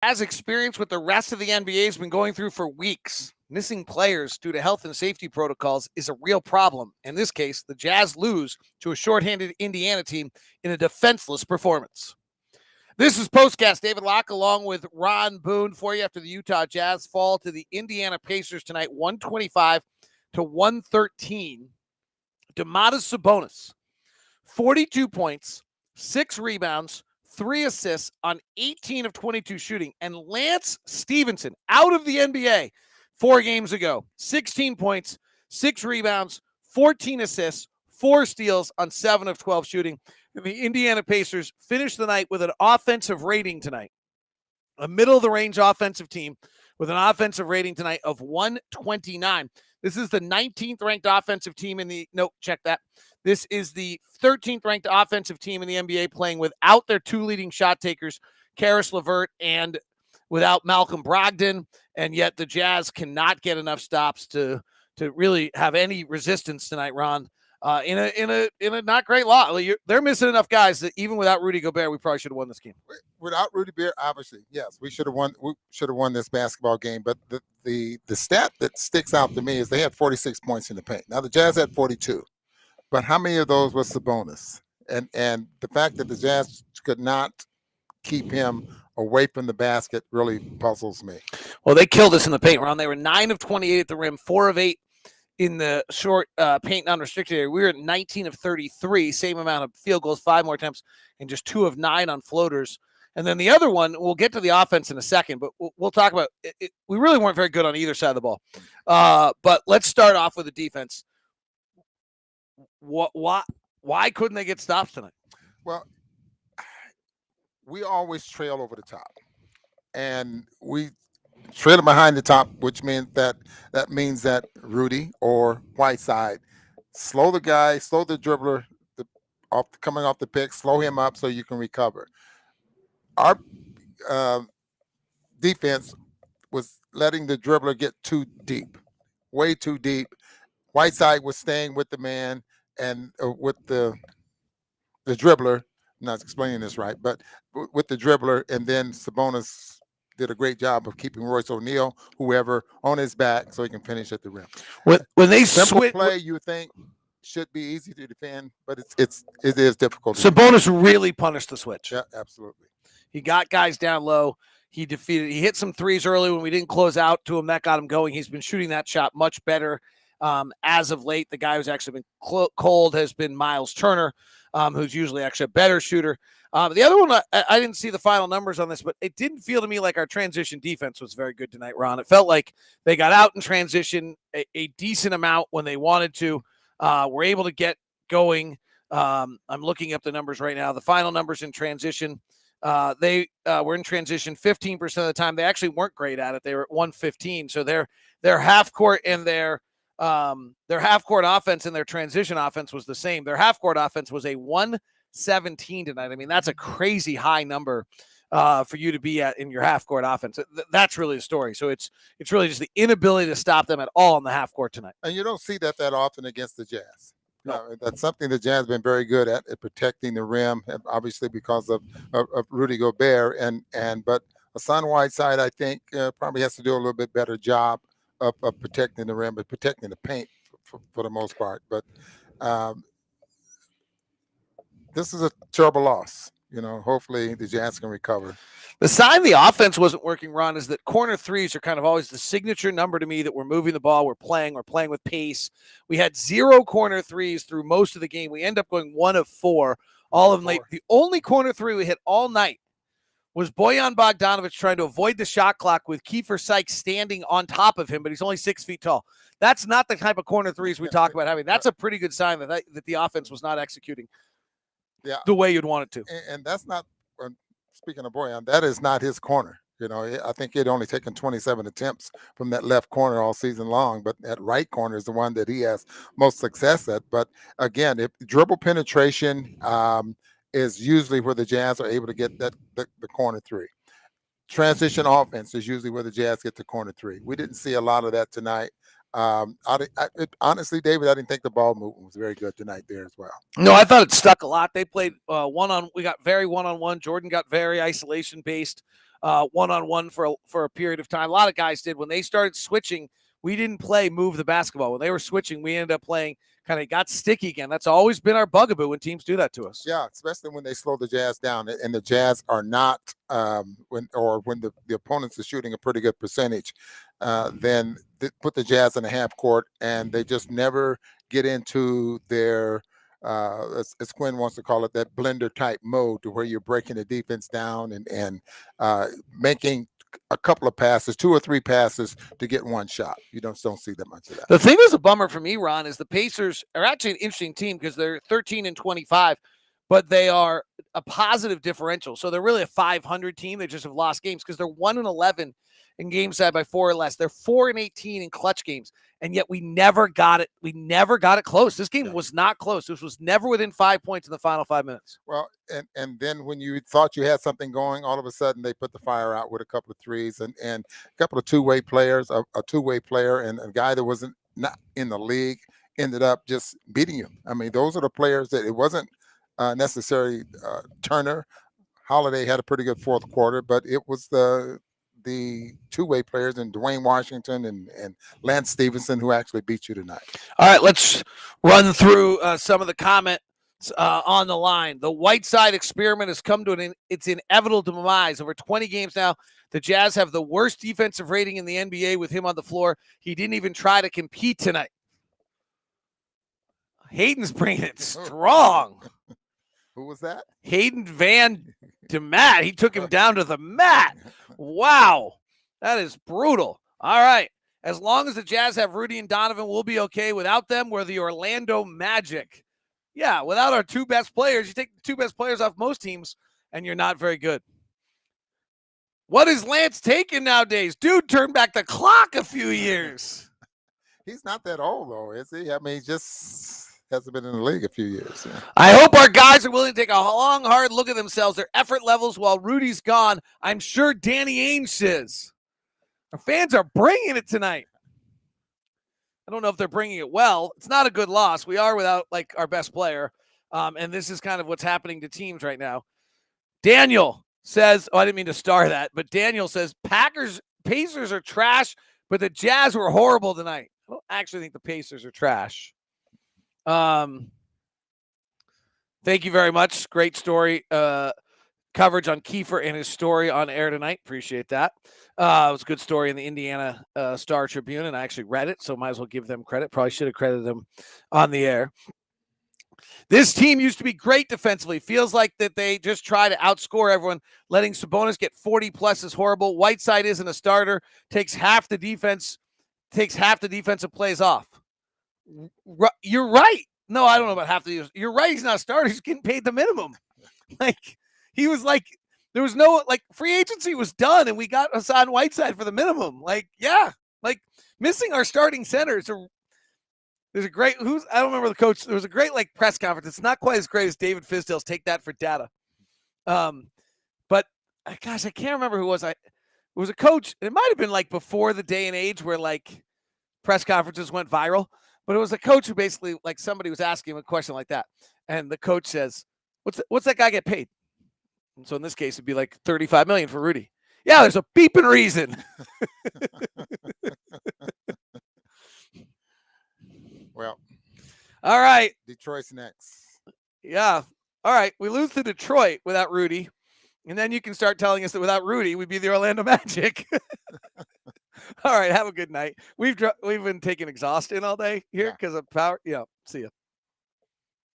As experience with the rest of the NBA has been going through for weeks. Missing players due to health and safety protocols is a real problem. In this case, the Jazz lose to a shorthanded Indiana team in a defenseless performance. This is POSTCAST. David Locke along with Ron Boone for you after the Utah Jazz fall to the Indiana Pacers tonight, 125 to 113. Domantas Sabonis, 42 points, 6 rebounds, 3 assists on 18 of 22 shooting. And Lance Stevenson, out of the NBA 4 games ago, 16 points, 6 rebounds, 14 assists, 4 steals on 7 of 12 shooting. And the Indiana Pacers finished the night with an offensive rating tonight, a middle-of-the-range offensive team with an offensive rating tonight of 129. This is the 19th ranked offensive team in the – nope, check that. This is the 13th ranked offensive team in the NBA playing without their 2 leading shot takers, Karis LeVert, and without Malcolm Brogdon, and yet the Jazz cannot get enough stops to really have any resistance tonight, Ron. In a not great lot. They're missing enough guys that even without Rudy Gobert, we probably should have won this game. Without Rudy Gobert, obviously, yes, we should have won. We should have won this basketball game. But the stat that sticks out to me is they had 46 points in the paint. Now the Jazz had 42, but how many of those was Sabonis? And the fact that the Jazz could not keep him away from the basket really puzzles me. Well, they killed us in the paint, Ron. They were 9 of 28 at the rim, 4 of 8 in the short paint non-restricted area. We were at 19 of 33, same amount of field goals, 5 more attempts, and just 2 of 9 on floaters. And then the other one, we'll get to the offense in a second, but we'll talk about it. We really weren't very good on either side of the ball. But let's start off with the defense. Why couldn't they get stops tonight? Well, we always trail over the top, and we trailing behind the top, which means that Rudy or Whiteside slow the guy, slow the dribbler coming off the pick, slow him up so you can recover. Our defense was letting the dribbler get too deep, way too deep. Whiteside was staying with the man and with the dribbler. I'm not explaining this right, but with the dribbler, and then Sabonis did a great job of keeping Royce O'Neal, whoever, on his back so he can finish at the rim. When they simple play, you think should be easy to defend, but it is difficult. Sabonis really punished the switch. Yeah, absolutely. He got guys down low. He hit some threes early when we didn't close out to him. That got him going. He's been shooting that shot much better as of late. The guy who's actually been cold has been Miles Turner, who's usually actually a better shooter. The other one, I didn't see the final numbers on this, but it didn't feel to me like our transition defense was very good tonight, Ron. It felt like they got out in transition a decent amount when they wanted to. Were able to get going. I'm looking up the numbers right now. The final numbers in transition, they were in transition 15% of the time. They actually weren't great at it. They were at 115. So their half court and their half court offense and their transition offense was the same. Their half court offense was a 117 tonight. I mean, that's a crazy high number for you to be at in your half court offense. That's really the story. So it's really just the inability to stop them at all in the half court tonight. And you don't see that often against the Jazz. No. That's something the Jazz have been very good at protecting the rim, obviously because of Rudy Gobert but Hassan Whiteside, I think, probably has to do a little bit better job of protecting the rim, but protecting the paint for the most part. But this is a terrible loss. Hopefully the Jazz can recover. The sign the offense wasn't working, Ron, is that corner threes are kind of always the signature number to me that we're moving the ball, we're playing with pace. We had 0 corner threes through most of the game. We end up going 1 of 4, all of them late. The only corner three we hit all night was Bojan Bogdanovic trying to avoid the shot clock with Kiefer Sykes standing on top of him, but he's only 6 feet tall. That's not the type of corner threes we talk about having. That's a pretty good sign that the offense was not executing the way you'd want it to. And that's not, speaking of Bojan, that is not his corner. I think he'd only taken 27 attempts from that left corner all season long, but that right corner is the one that he has most success at. But again, if dribble penetration is usually where the Jazz are able to get the corner three. Transition offense is usually where the Jazz get the corner three. We didn't see a lot of that tonight. Honestly, David, I didn't think the ball movement was very good tonight there as well. No, I thought it stuck a lot. They played we got very one-on-one. Jordan got very isolation-based. one-on-one for a period of time. A lot of guys did. When they started switching, we didn't play move the basketball. When they were switching, we ended up playing kind of got sticky again. That's always been our bugaboo when teams do that to us. Yeah, especially when they slow the Jazz down, and the Jazz are not when the opponents are shooting a pretty good percentage, then they put the Jazz in a half court, and they just never get into their as Quinn wants to call it, that blender type mode, to where you're breaking the defense down and making a couple of passes, 2 or 3 passes to get one shot. You don't see that much of that. The thing that's a bummer for me, Ron, is the Pacers are actually an interesting team because they're 13-25, but they are a positive differential. So they're really a 500 team. They just have lost games because they're 1-11 in games side by 4 or less. They're 4-18 in clutch games, and yet we never got it. We never got it close. This game was not close. This was never within 5 points in the final 5 minutes. Well, and then when you thought you had something going, all of a sudden they put the fire out with a couple of threes and a couple of two-way players, a two-way player and a guy that wasn't not in the league ended up just beating you. I mean, those are the players that it wasn't necessarily Turner. Holiday had a pretty good fourth quarter, but it was the two-way players and Dwayne Washington and Lance Stevenson who actually beat you tonight. All right, let's run through some of the comments on the line. The Whiteside experiment has come to its inevitable demise. Over 20 games now, the Jazz have the worst defensive rating in the NBA with him on the floor. He didn't even try to compete tonight. Hayden's bringing it strong. Who was that? Hayden Van DeMat. He took him down to the mat. Wow. That is brutal. All right. As long as the Jazz have Rudy and Donovan, we'll be okay. Without them, we're the Orlando Magic. Yeah, without our 2 best players, you take the 2 best players off most teams, and you're not very good. What is Lance taking nowadays? Dude turned back the clock a few years. He's not that old, though, is he? I mean, he just hasn't been in the league a few years. Yeah. I hope our guys are willing to take a long, hard look at themselves, their effort levels while Rudy's gone. I'm sure Danny Ainge is. Our fans are bringing it tonight. I don't know if they're bringing it well. It's not a good loss. We are without, like, our best player, and this is kind of what's happening to teams right now. Daniel says, I didn't mean to star that, but Daniel says, Pacers are trash, but the Jazz were horrible tonight. I don't actually think the Pacers are trash. Thank you very much. Great story. Coverage on Kiefer and his story on air tonight. Appreciate that. It was a good story in the Indiana Star Tribune, and I actually read it, so might as well give them credit. Probably should have credited them on the air. This team used to be great defensively. Feels like that they just try to outscore everyone. Letting Sabonis get 40+ is horrible. Whiteside isn't a starter. Takes half the defensive plays off. You're right. No, I don't know about half the. You're right. He's not a starter. He's getting paid the minimum. Like, he was like, there was no, like, free agency was done and we got Hassan Whiteside for the minimum. Like, yeah, like missing our starting center. There's a great, I don't remember the coach. There was a great, like, press conference. It's not quite as great as David Fizdale's Take That for Data. But gosh, I can't remember who it was. It was a coach. It might've been like before the day and age where, like, press conferences went viral, but it was a coach who basically, like, somebody was asking him a question like that. And the coach says, what's that guy get paid? And so in this case, it'd be like $35 million for Rudy. Yeah, there's a beeping reason. Well, all right. Detroit's next. Yeah. All right. We lose to Detroit without Rudy. And then you can start telling us that without Rudy, we'd be the Orlando Magic. All right. Have a good night. We've been taking exhaust in all day here because of power. Yeah. See ya.